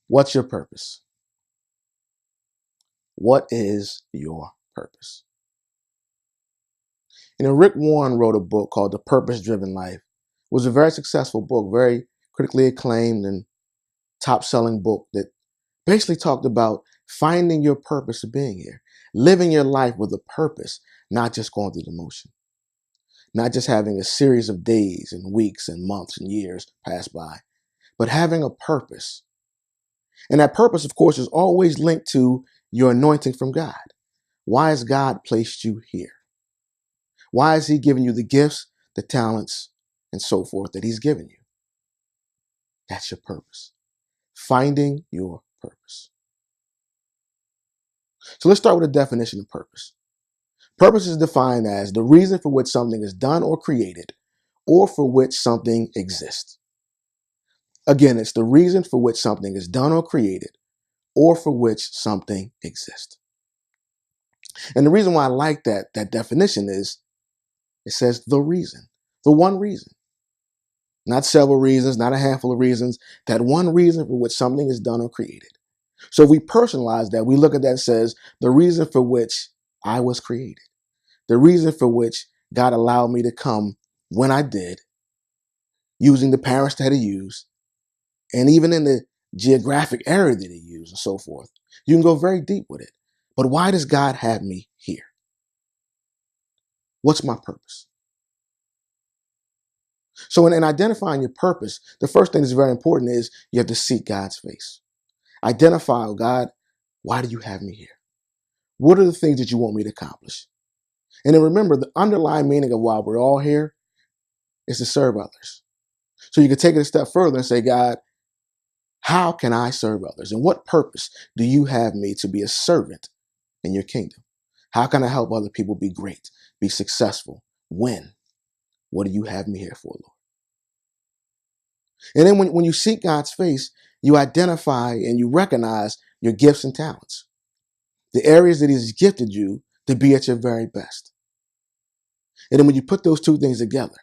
What's your purpose? What is your purpose? Rick Warren wrote a book called The Purpose-Driven Life. It was a very successful book, very critically acclaimed and top-selling book that basically talked about finding your purpose of being here, living your life with a purpose, not just going through the motion, not just having a series of days and weeks and months and years pass by, but having a purpose. And that purpose, of course, is always linked to your anointing from God. Why has God placed you here? Why has he given you the gifts, the talents, and so forth that he's given you? That's your purpose. Finding your purpose. So let's start with a definition of purpose. Purpose is defined as the reason for which something is done or created, or for which something exists. Again, it's the reason for which something is done or created, or for which something exists. And the reason why I like that definition is it says the reason, the one reason, not several reasons, not a handful of reasons, that one reason for which something is done or created. So if we personalize that, we look at that and says the reason for which I was created, the reason for which God allowed me to come when I did, using the parents that he used, and even in the geographic area that he used and so forth. You can go very deep with it. But why does God have me here? What's my purpose? So in identifying your purpose, the first thing that's very important is you have to seek God's face. Identify, God, why do you have me here? What are the things that you want me to accomplish? And then remember, the underlying meaning of why we're all here is to serve others. So you can take it a step further and say, God, how can I serve others? And what purpose do you have me to be a servant in your kingdom? How can I help other people be great, be successful, win? What do you have me here for, Lord? And then when you seek God's face, you identify and you recognize your gifts and talents, the areas that he's gifted you to be at your very best. And then when you put those two things together,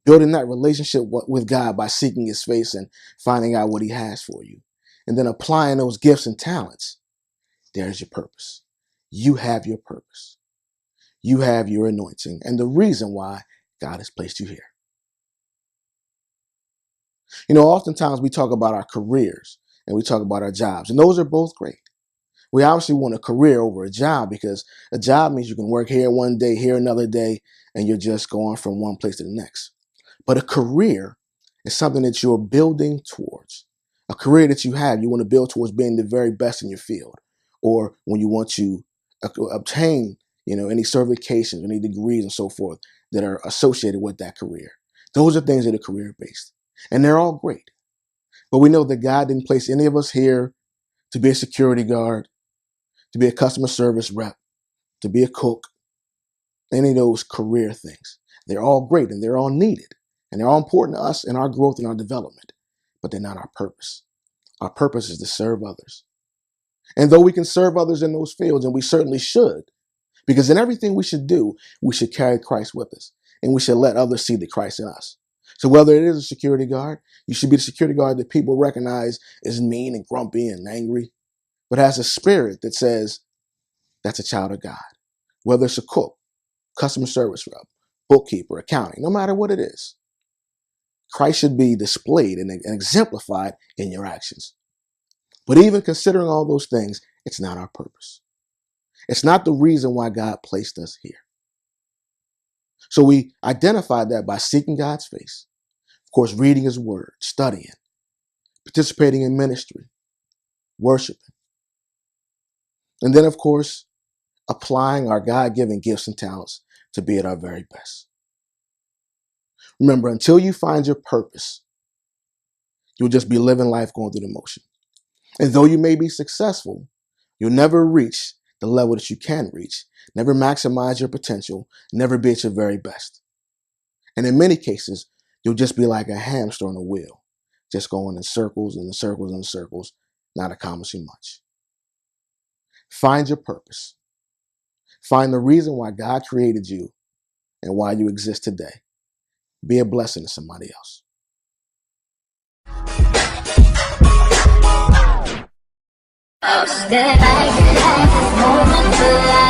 building that relationship with God by seeking his face and finding out what he has for you, and then applying those gifts and talents, there's your purpose. You have your purpose. You have your anointing and the reason why God has placed you here. Oftentimes we talk about our careers and we talk about our jobs, and those are both great. We obviously want a career over a job because a job means you can work here one day, here another day, and you're just going from one place to the next. But a career is something that you're building towards. A career that you want to build towards being the very best in your field, or when you want to obtain, any certifications, any degrees and so forth that are associated with that career. Those are things that are career based, and they're all great. But we know that God didn't place any of us here to be a security guard, to be a customer service rep, to be a cook, any of those career things. They're all great and they're all needed and they're all important to us in our growth and our development, but they're not our purpose. Our purpose is to serve others. And though we can serve others in those fields, and we certainly should, because in everything we should do, we should carry Christ with us and we should let others see the Christ in us. So whether it is a security guard, you should be the security guard that people recognize is mean and grumpy and angry, but has a spirit that says that's a child of God. Whether it's a cook, customer service rep, bookkeeper, accounting, no matter what it is, Christ should be displayed and exemplified in your actions. But even considering all those things, it's not our purpose. It's not the reason why God placed us here. So we identify that by seeking God's face. Of course, reading his word, studying, participating in ministry, worshiping. And then, of course, applying our God-given gifts and talents to be at our very best. Remember, until you find your purpose, you'll just be living life going through the motion. And though you may be successful, you'll never reach the level that you can reach, never maximize your potential, never be at your very best. And in many cases, you'll just be like a hamster on a wheel, just going in circles and circles and circles, not accomplishing much. Find your purpose. Find the reason why God created you and why you exist today. Be a blessing to somebody else. Stay like moment